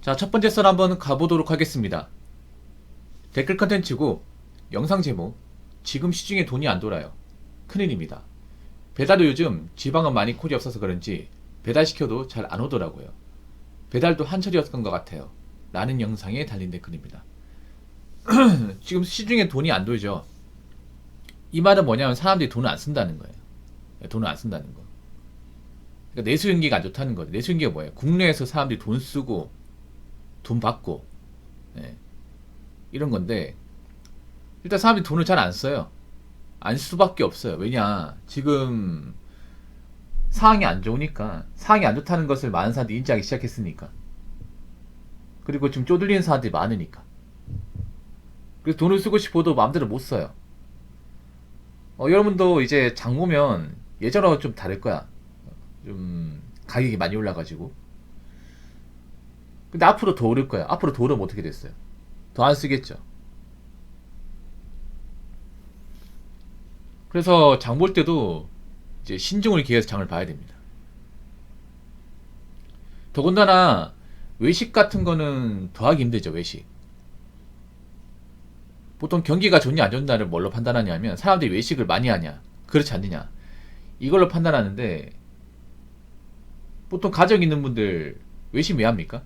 자, 첫 번째 썰 한번 가보도록 하겠습니다. 댓글 컨텐츠고 영상 제목 지금 시중에 돈이 안 돌아요. 큰일입니다. 배달도 요즘 지방은 많이 콜이 없어서 그런지 배달시켜도 잘 안 오더라고요. 배달도 한철이었던 것 같아요. 라는 영상에 달린 댓글입니다. 지금 시중에 돈이 안 돌죠. 이 말은 뭐냐면 사람들이 돈을 안 쓴다는 거예요. 돈을 안 쓴다는 거. 그러니까 내수 경기가 안 좋다는 거죠. 내수 경기가 뭐예요? 국내에서 사람들이 돈 쓰고 돈 받고 이런 건데, 일단 사람들이 돈을 잘 안 써요. 안 쓸 수밖에 없어요. 왜냐, 지금 상황이 안 좋으니까. 상황이 안 좋다는 것을 많은 사람들이 인지하기 시작했으니까. 그리고 지금 쪼들리는 사람들이 많으니까. 그래서 돈을 쓰고 싶어도 마음대로 못 써요. 여러분도 이제 장 보면 예전하고 좀 다를 거야. 좀 가격이 많이 올라가지고. 근데 앞으로 더 오를 거야. 앞으로 더 오르면 어떻게 됐어요? 더 안 쓰겠죠. 그래서 장 볼 때도 이제 신중을 기해서 장을 봐야 됩니다. 더군다나 외식 같은 거는 더 하기 힘들죠. 외식. 보통 경기가 좋냐 안 좋냐를 뭘로 판단하냐면 사람들이 외식을 많이 하냐 그렇지 않느냐 이걸로 판단하는데, 보통 가정 있는 분들 외식 왜 합니까?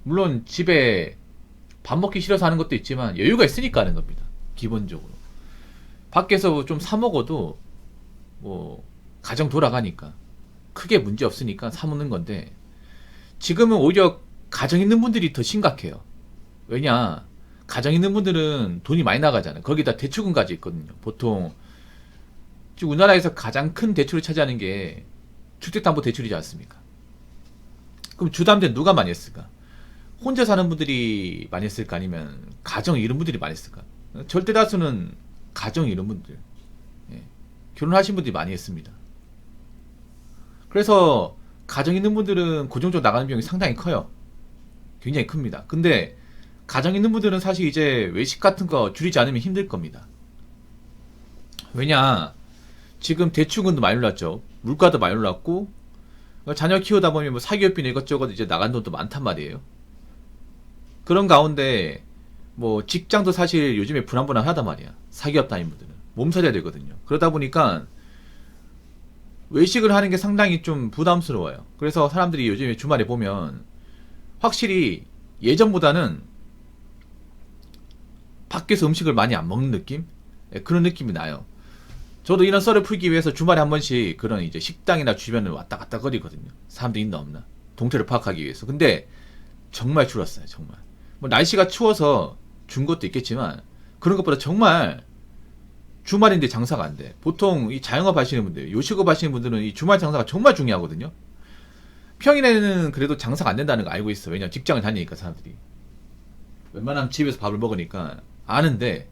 물론 집에 밥 먹기 싫어서 하는 것도 있지만 여유가 있으니까 하는 겁니다. 기본적으로 밖에서 좀 사 먹어도 뭐 가정 돌아가니까 크게 문제 없으니까 사 먹는 건데, 지금은 오히려 가정 있는 분들이 더 심각해요. 왜냐, 가정 있는 분들은 돈이 많이 나가잖아요. 거기다 대출금까지 있거든요. 보통 지금 우리나라에서 가장 큰 대출을 차지하는 게 주택담보대출이지 않습니까? 그럼 주담대 누가 많이 했을까? 혼자 사는 분들이 많이 했을까? 아니면 가정 이런 분들이 많이 했을까? 절대 다수는 가정 이런 분들, 예. 결혼하신 분들이 많이 했습니다. 그래서 가정 있는 분들은 고정적으로 나가는 비용이 상당히 커요. 굉장히 큽니다. 근데 가정 있는 분들은 사실 이제 외식 같은 거 줄이지 않으면 힘들 겁니다. 왜냐, 지금 대출금도 많이 올랐죠. 물가도 많이 올랐고, 자녀 키우다 보면 뭐 사교육비나 이것저것 이제 나간 돈도 많단 말이에요. 그런 가운데 뭐 직장도 사실 요즘에 불안불안하단 말이야. 사기업 다니는 분들은 몸살이야 되거든요. 그러다 보니까 외식을 하는 게 상당히 좀 부담스러워요. 그래서 사람들이 요즘에 주말에 보면 확실히 예전보다는 밖에서 음식을 많이 안 먹는 느낌? 그런 느낌이 나요. 저도 이런 썰을 풀기 위해서 주말에 한 번씩 그런 이제 식당이나 주변을 왔다 갔다 거리거든요. 사람들이 있나 없나. 동태를 파악하기 위해서. 근데 정말 줄었어요, 정말. 뭐 날씨가 추워서 준 것도 있겠지만, 그런 것보다 정말 주말인데 장사가 안 돼. 보통 이 자영업 하시는 분들, 요식업 하시는 분들은 이 주말 장사가 정말 중요하거든요. 평일에는 그래도 장사가 안 된다는 거 알고 있어. 왜냐면 직장을 다니니까 사람들이. 웬만하면 집에서 밥을 먹으니까 아는데,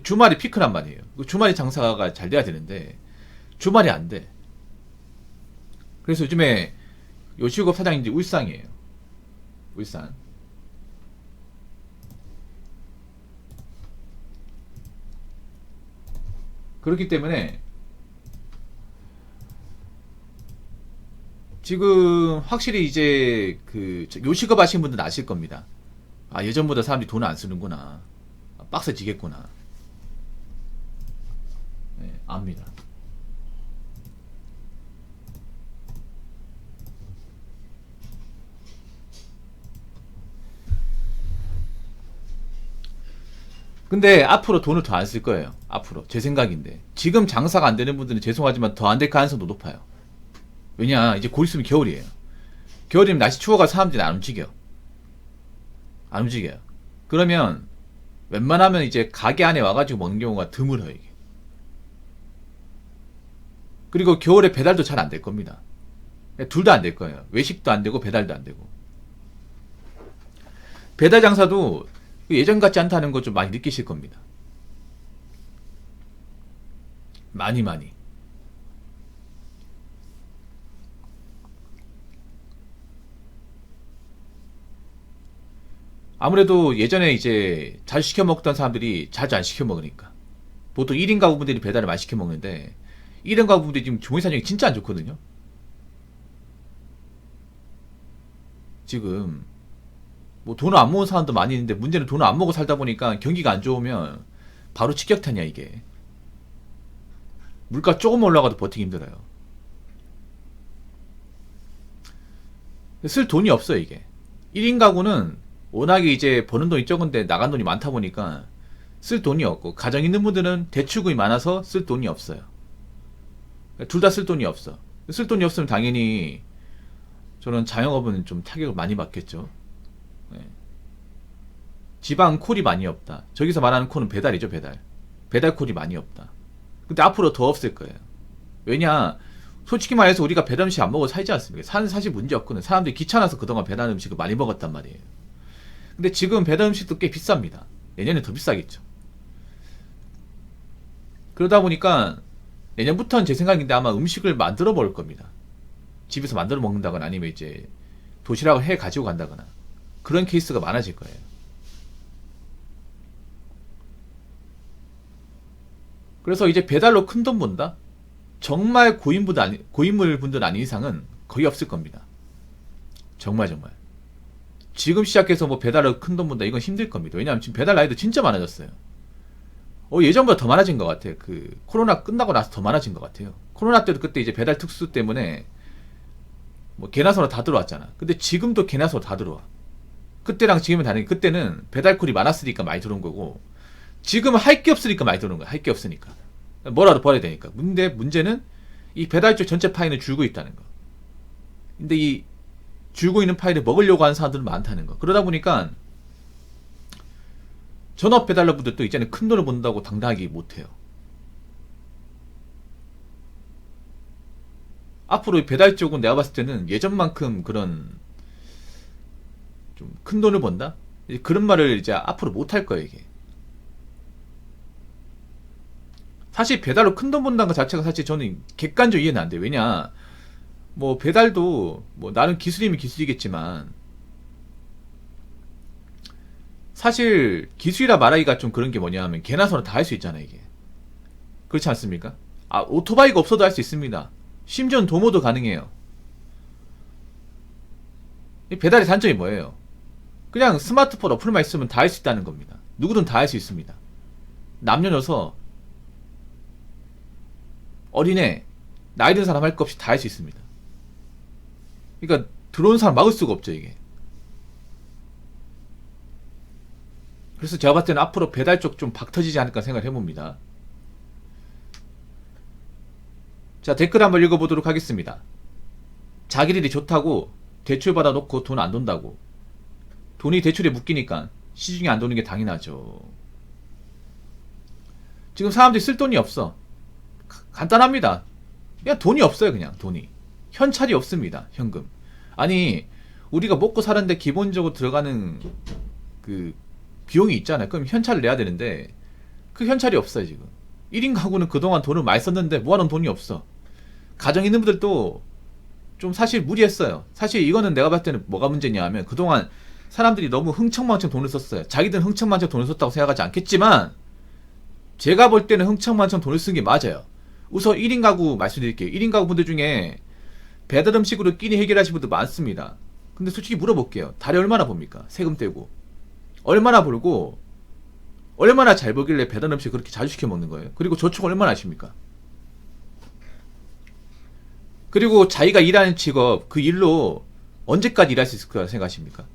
주말이 피크란 말이에요. 주말에 장사가 잘 돼야 되는데 주말이 안 돼. 그래서 요즘에 요식업 사장인지 울상이에요. 울산. 그렇기 때문에 지금 확실히 이제 그 요식업 하시는 분들은 아실 겁니다. 아, 예전보다 사람들이 돈을 안 쓰는구나. 빡세지겠구나. 네, 압니다. 근데 앞으로 돈을 더 안 쓸 거예요. 앞으로 제 생각인데, 지금 장사가 안 되는 분들은 죄송하지만 더 안 될 가능성도 높아요. 왜냐, 이제 곧 있으면 겨울이에요. 겨울이면 날씨 추워가 사람들이 안 움직여. 안 움직여요. 그러면 웬만하면 이제 가게 안에 와가지고 먹는 경우가 드물어요, 이게. 그리고 겨울에 배달도 잘 안 될 겁니다. 둘 다 안 될 거예요. 외식도 안 되고 배달도 안 되고. 배달 장사도 예전 같지 않다는 거 좀 많이 느끼실 겁니다. 많이 많이. 아무래도 예전에 이제 자주 시켜 먹던 사람들이 자주 안 시켜 먹으니까. 보통 1인 가구분들이 배달을 많이 시켜 먹는데, 1인 가구분들이 지금 주문 사정이 진짜 안 좋거든요. 지금 뭐 돈을 안 모은 사람도 많이 있는데 문제는 돈을 안 모고 살다 보니까 경기가 안 좋으면 바로 직격탄이야 이게. 물가 조금 올라가도 버티기 힘들어요. 쓸 돈이 없어요 이게. 1인 가구는 워낙에 이제 버는 돈이 적은데 나간 돈이 많다 보니까 쓸 돈이 없고, 가정 있는 분들은 대출금이 많아서 쓸 돈이 없어요. 둘 다 쓸 돈이 없어. 쓸 돈이 없으면 당연히 저는 자영업은 좀 타격을 많이 받겠죠. 네. 지방 콜이 많이 없다. 저기서 말하는 콜은 배달이죠, 배달. 배달 콜이 많이 없다. 근데 앞으로 더 없을 거예요. 왜냐, 솔직히 말해서 우리가 배달 음식 안 먹어 살지 않습니까? 사는 사실 문제 없거든. 사람들이 귀찮아서 그동안 배달 음식을 많이 먹었단 말이에요. 근데 지금 배달 음식도 꽤 비쌉니다. 내년에 더 비싸겠죠. 그러다 보니까 내년부터는 제 생각인데 아마 음식을 만들어 먹을 겁니다. 집에서 만들어 먹는다거나 아니면 이제 도시락을 해 가지고 간다거나 그런 케이스가 많아질 거예요. 그래서 이제 배달로 큰 돈 번다? 정말 고인물 분들 아닌 이상은 거의 없을 겁니다. 정말 정말. 지금 시작해서 뭐 배달로 큰 돈 번다 이건 힘들 겁니다. 왜냐하면 지금 배달 라이더 진짜 많아졌어요. 예전보다 더 많아진 것 같아요. 그 코로나 끝나고 나서 더 많아진 것 같아요. 코로나 때도 그때 이제 배달 특수 때문에 뭐 개나소나 다 들어왔잖아. 근데 지금도 개나소 다 들어와. 그때랑 지금은 다르게 그때는 배달콜이 많았으니까 많이 들어온 거고, 지금은 할 게 없으니까 많이 들어온 거야. 할 게 없으니까 뭐라도 버려야 되니까. 근데 문제는 이 배달 쪽 전체 파이는 줄고 있다는 거. 근데 이 줄고 있는 파이를 먹으려고 하는 사람들은 많다는 거. 그러다 보니까 전업 배달러분들도 이제는 큰 돈을 번다고 당당하게 못해요. 앞으로 배달 쪽은 내가 봤을 때는 예전만큼 그런 좀 큰 돈을 번다? 그런 말을 이제 앞으로 못할 거예요 이게. 사실 배달로 큰 돈 번다는 것 자체가 사실 저는 객관적으로 이해는 안 돼요. 왜냐, 뭐 배달도 뭐 나름 기술이면 기술이겠지만 사실 기술이라 말하기가 좀 그런 게 뭐냐 하면 개나 소나 다 할 수 있잖아요 이게. 그렇지 않습니까? 오토바이가 없어도 할 수 있습니다. 심지어는 도모도 가능해요. 이 배달의 단점이 뭐예요? 그냥 스마트폰 어플만 있으면 다 할 수 있다는 겁니다. 누구든 다 할 수 있습니다. 남녀노소, 어린애, 나이 든 사람 할 것 없이 다 할 수 있습니다. 그러니까 들어오는 사람 막을 수가 없죠 이게. 그래서 제가 봤을 때는 앞으로 배달 쪽 좀 박터지지 않을까 생각을 해봅니다. 자, 댓글 한번 읽어보도록 하겠습니다. 자기들이 좋다고 대출 받아놓고 돈 안 돈다고. 돈이 대출에 묶이니까 시중에 안 도는 게 당연하죠. 지금 사람들이 쓸 돈이 없어. 간단합니다. 그냥 돈이 없어요. 그냥 돈이. 현찰이 없습니다. 현금. 아니, 우리가 먹고 사는데 기본적으로 들어가는 그 비용이 있잖아요. 그럼 현찰을 내야 되는데 그 현찰이 없어요 지금. 1인 가구는 그동안 돈을 많이 썼는데 모아놓은 돈이 없어. 가정 있는 분들도 좀 사실 무리했어요. 사실 이거는 내가 봤을 때는 뭐가 문제냐 하면 그동안 사람들이 너무 흥청망청 돈을 썼어요. 자기들은 흥청망청 돈을 썼다고 생각하지 않겠지만 제가 볼 때는 흥청망청 돈을 쓴 게 맞아요. 우선 1인 가구 말씀드릴게요. 1인 가구 분들 중에 배달 음식으로 끼니 해결하시는 분들 많습니다. 근데 솔직히 물어볼게요. 달에 얼마나 봅니까? 세금 떼고 얼마나 벌고 얼마나 잘 벌길래 배달 음식 그렇게 자주 시켜 먹는 거예요? 그리고 저축 얼마나 하십니까? 그리고 자기가 일하는 직업, 그 일로 언제까지 일할 수 있을 거라 생각하십니까?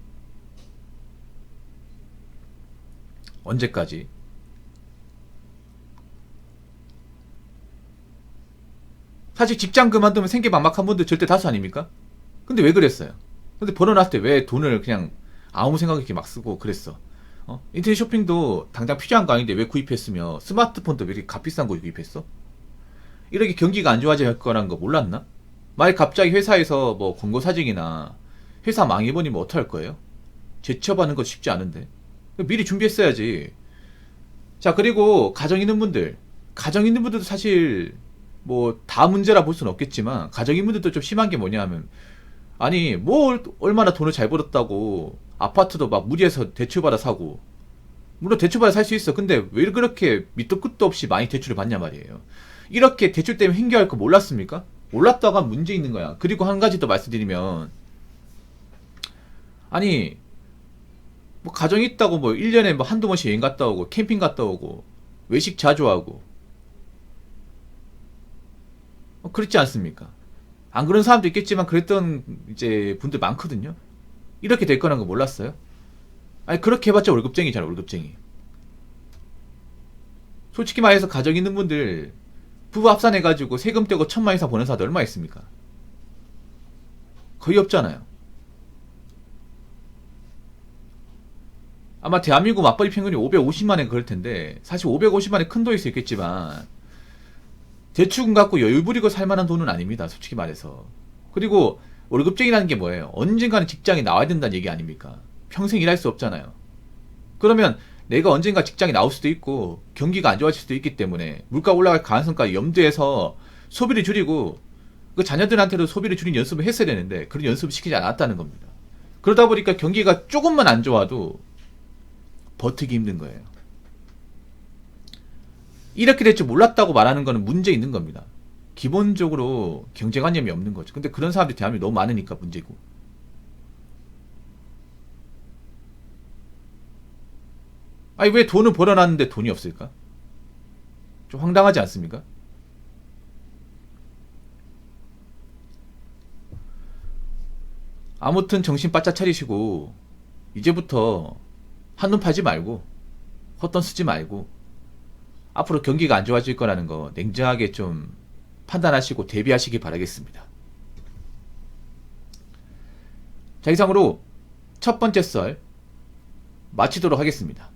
언제까지? 사실 직장 그만두면 생계막막한 분들 절대 다수 아닙니까? 근데 왜 그랬어요? 근데 벌어놨을 때 왜 돈을 그냥 아무 생각 없이 막 쓰고 그랬어? 인터넷 쇼핑도 당장 필요한 거 아닌데 왜 구입했으며 스마트폰도 왜 이렇게 값비싼 거 구입했어? 이렇게 경기가 안 좋아질 거라는 거 몰랐나? 만약 갑자기 회사에서 뭐 권고 사직이나 회사 망해버리면 어떡할 거예요? 재취업하는 거 쉽지 않은데 미리 준비했어야지. 자, 그리고 가정 있는 분들도 사실 뭐 다 문제라 볼 수는 없겠지만 가정 있는 분들도 좀 심한 게 뭐냐 하면, 아니 뭘 얼마나 돈을 잘 벌었다고 아파트도 막 무리해서 대출받아 사고. 물론 대출받아 살 수 있어. 근데 왜 그렇게 밑도 끝도 없이 많이 대출을 받냐 말이에요. 이렇게 대출 때문에 힘겨워할 거 몰랐습니까? 몰랐다가 문제 있는 거야. 그리고 한 가지 더 말씀드리면, 아니 뭐 가정이 있다고 뭐 1년에 뭐 한두 번씩 여행 갔다 오고 캠핑 갔다 오고 외식 자주 하고 그렇지 않습니까? 안 그런 사람도 있겠지만 그랬던 이제 분들 많거든요. 이렇게 될 거라는 거 몰랐어요? 아니 그렇게 해봤자 월급쟁이잖아, 월급쟁이. 솔직히 말해서 가정 있는 분들 부부 합산해가지고 세금 떼고 1,000만 이상 버는 사람도 얼마 있습니까? 거의 없잖아요. 아마 대한민국 맞벌이 평균이 550만엔 그럴 텐데 사실 550만에 큰 돈일 수 있겠지만 대출금 갖고 여유 부리고 살만한 돈은 아닙니다, 솔직히 말해서. 그리고 월급쟁이라는 게 뭐예요? 언젠가는 직장에 나와야 된다는 얘기 아닙니까? 평생 일할 수 없잖아요. 그러면 내가 언젠가 직장에 나올 수도 있고 경기가 안 좋아질 수도 있기 때문에 물가 올라갈 가능성까지 염두해서 소비를 줄이고 그 자녀들한테도 소비를 줄인 연습을 했어야 되는데 그런 연습을 시키지 않았다는 겁니다. 그러다 보니까 경기가 조금만 안 좋아도 버티기 힘든 거예요. 이렇게 될 줄 몰랐다고 말하는 거는 문제 있는 겁니다. 기본적으로 경제관념이 없는 거죠. 근데 그런 사람들이 대한민국에 너무 많으니까 문제고. 아니 왜 돈을 벌어놨는데 돈이 없을까? 좀 황당하지 않습니까? 아무튼 정신 바짝 차리시고 이제부터 한눈 팔지 말고 헛돈 쓰지 말고 앞으로 경기가 안 좋아질 거라는 거 냉정하게 좀 판단하시고 대비하시기 바라겠습니다. 자, 이상으로 첫 번째 썰 마치도록 하겠습니다.